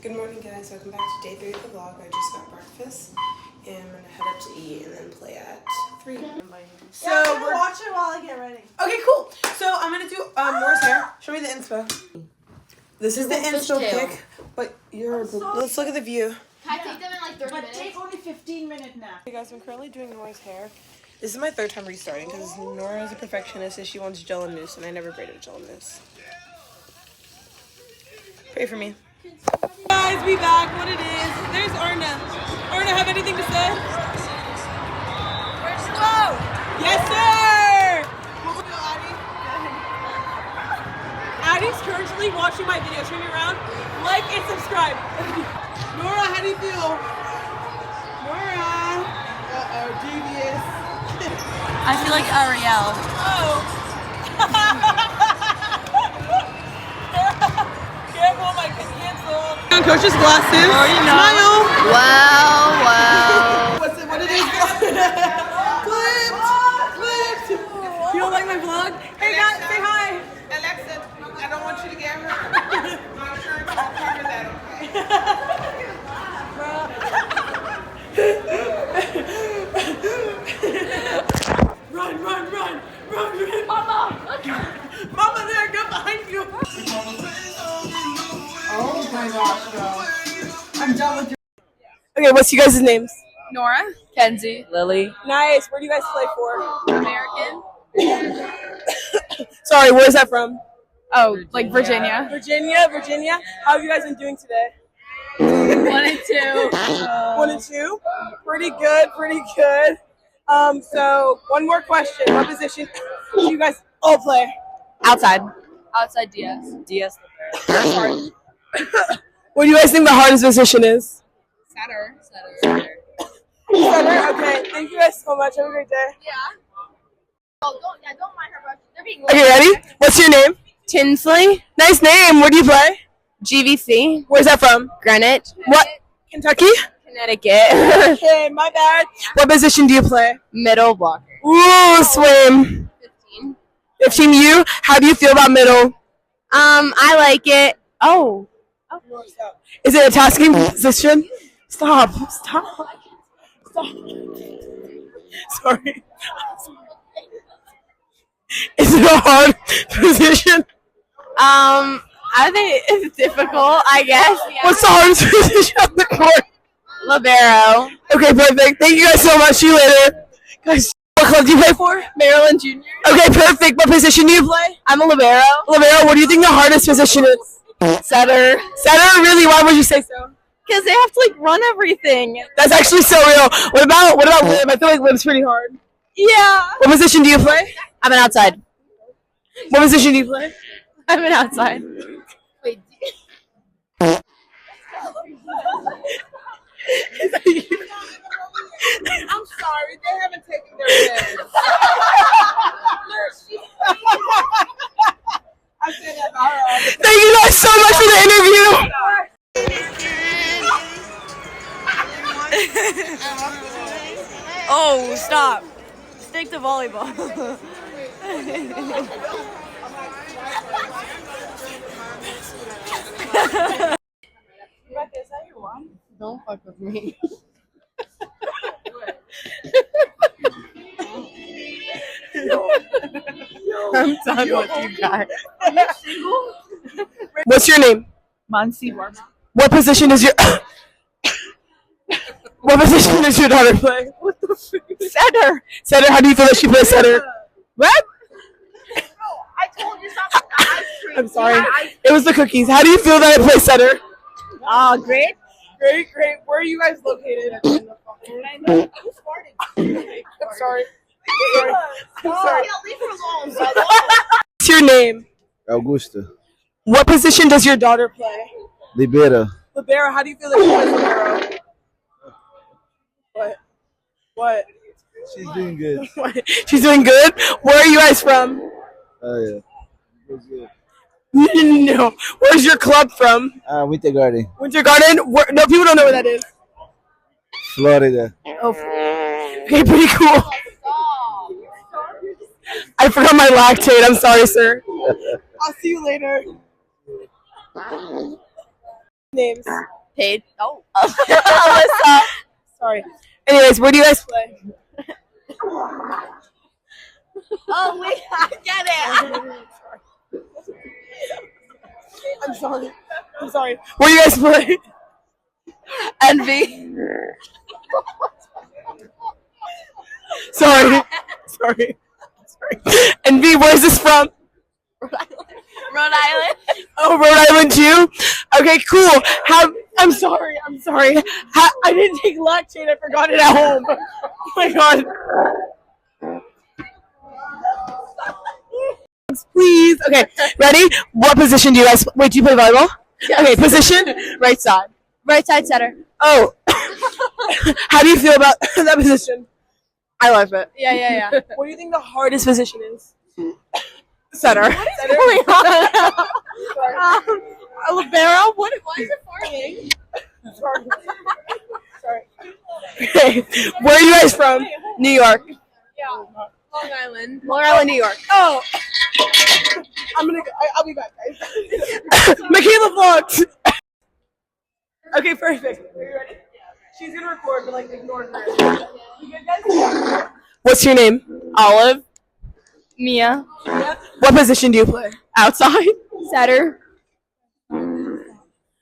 Good morning, guys. Welcome back to day 3 of the vlog. I just got breakfast and I'm gonna head up to eat and then play at 3. So we're watching while I get ready. Okay, cool. So I'm gonna do Nora's hair. Show me the inspo. This is the inspo pic, but let's look at the view. Can I take them in like 30 minutes? Take only 15-minute nap. Hey guys, I'm currently doing Nora's hair. This is my 3rd time restarting because Nora is a perfectionist and she wants gel and mousse, and I never braided gel and mousse. Pray for me. Guys, we back. What it is? There's Arna. Arna, have anything to say? Where's the boat? Yes, sir. What will do, Addie? Addie's currently watching my video. Turn me around. Like and subscribe. Nora, how do you feel? Nora. Devious. I feel like Ariel. Oh. Careful, my kid canceled. On Coach's glasses. Smile. Wow. What it is? Flipped. You don't like my vlog? Hey guys, say hi. Alexa, I don't want you to get hurt. My insurance will cover that, Run. Mama, there, go behind you. Oh my gosh, no. I'm done with your... Okay, what's you guys' names? Nora, Kenzie, Lily, Nice. Where do you guys play for? American. Sorry, where's that from? Oh, like Virginia. Virginia. How have you guys been doing today? 1 and 2. 1 and 2? Pretty good. So one more question. What position do you guys all play? Outside DS. DS. Sorry. What do you guys think the hardest position is? Setter. Center? Okay. Thank you guys so much. Have a great day. Yeah. Oh, don't mind her, bro. They're being Okay, ready? What's your name? Tinsley, Nice name. Where do you play? GVC, Where's that from? Greenwich, What? Kentucky? Connecticut, Okay, my bad. What position do you play? middle blocker. Ooh, swim. 15. 15 you? How do you feel about middle? I like it. Oh. Is it a tasking position? Stop. Sorry. Is it a hard position? I think it's difficult, I guess. Yeah. What's the hardest position on the court? Libero. Okay, perfect. Thank you guys so much. See you later. Guys, what club do you play for? Maryland Junior. Okay, perfect. What position do you play? I'm a libero. Libero, what do you think the hardest position is? Setter. Setter? Really? Why would you say so? Because they have to like run everything. That's actually so real. What about Lim? I feel like Lim's pretty hard. Yeah. What position do you play? I'm an outside. What position do you play? I'm an outside. Wait. Is that you? I'm sorry, they haven't taken their meds. I said that about her. Thank you guys so much for the interview. Oh, stop. Stick to volleyball. Rebecca, is that your one? Don't fuck with me. I'm done with you guys. What's your name? Mansi Varma. What position is your What position does your daughter play? What the freak? Setter. Setter, how do you feel that she plays setter? What? I told you something. Ice cream. I'm sorry. It was the cookies. How do you feel that I play setter? Oh, great. Great. Where are you guys located? I'm sorry. I'm sorry. Leave her alone. What's your name? Augusta. What position does your daughter play? Libera. Libero, how do you feel that she plays libero? What? She's doing good. What? She's doing good? Where are you guys from? Oh, yeah. That's good. No. Where's your club from? Winter Garden. Winter Garden? No, people don't know where that is. Florida. Oh, okay, pretty cool. I forgot my lactate. I'm sorry, sir. I'll see you later. names. Paige. Oh. Alyssa. Sorry. Anyways, where do you guys play? Oh, wait. I get it. I'm sorry. Where do you guys play? Envy. Sorry. And V, where's this from? Rhode Island. Oh, Rhode Island too? Okay, cool. I'm sorry. I didn't take lactate. I forgot it at home. Oh my god. Please. Okay, ready? What position do you guys wait, do you play volleyball? Yes. Okay, position? Right side. Right side setter. Oh. How do you feel about that position? I love it. Yeah. What do you think the hardest position is? Setter. What is going on? Libero? Why is it farting? Sorry. Okay. Where are you guys from? New York. Long Island. Long Island, New York. Oh. I'll be back, guys. Michaela vlogs. Okay, perfect. Are you ready? She's gonna record, but ignore her. You good, guys? What's your name? Olive. Mia. What position do you play? Outside. Setter.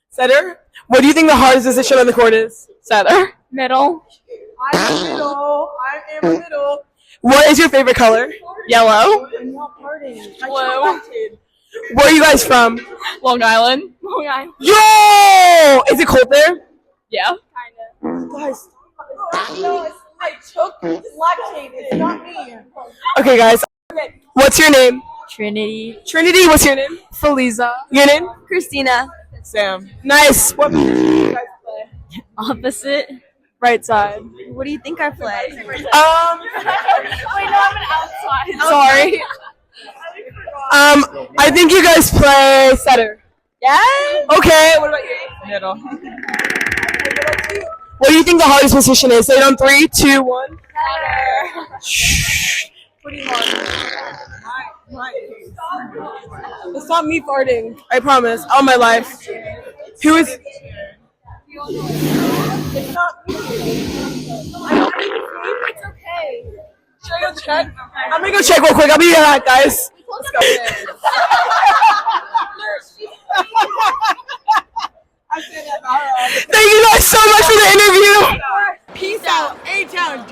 Setter? What do you think the hardest position on the court is? Setter. Middle. I'm in the middle. What is your favorite color? Yellow. I'm not partying. Blue. Where are you guys from? Long Island. Long Island. Yo! Is it cold there? Yeah. Guys, I took lactate. It's not me. Okay, guys. Okay. What's your name? Trinity. Trinity, what's your name? Feliza. Your name? Christina. Sam. Nice. What position do you guys play? Opposite. Right side. What do you think I play? Wait, no, I'm an outside. Sorry. I think you guys play setter. Yeah. Okay, what about you? Middle. What do you think the hardest position is? Say it on 3, 2, 1. Setter. Shh. Pretty hard. It's not me farting. I promise. All my life. Who is? It's not me. It's okay. Should I go check? I'm gonna go check real quick. I'll be back, guys. Let's go. Thank you guys so much for the interview. Peace out. A-Town.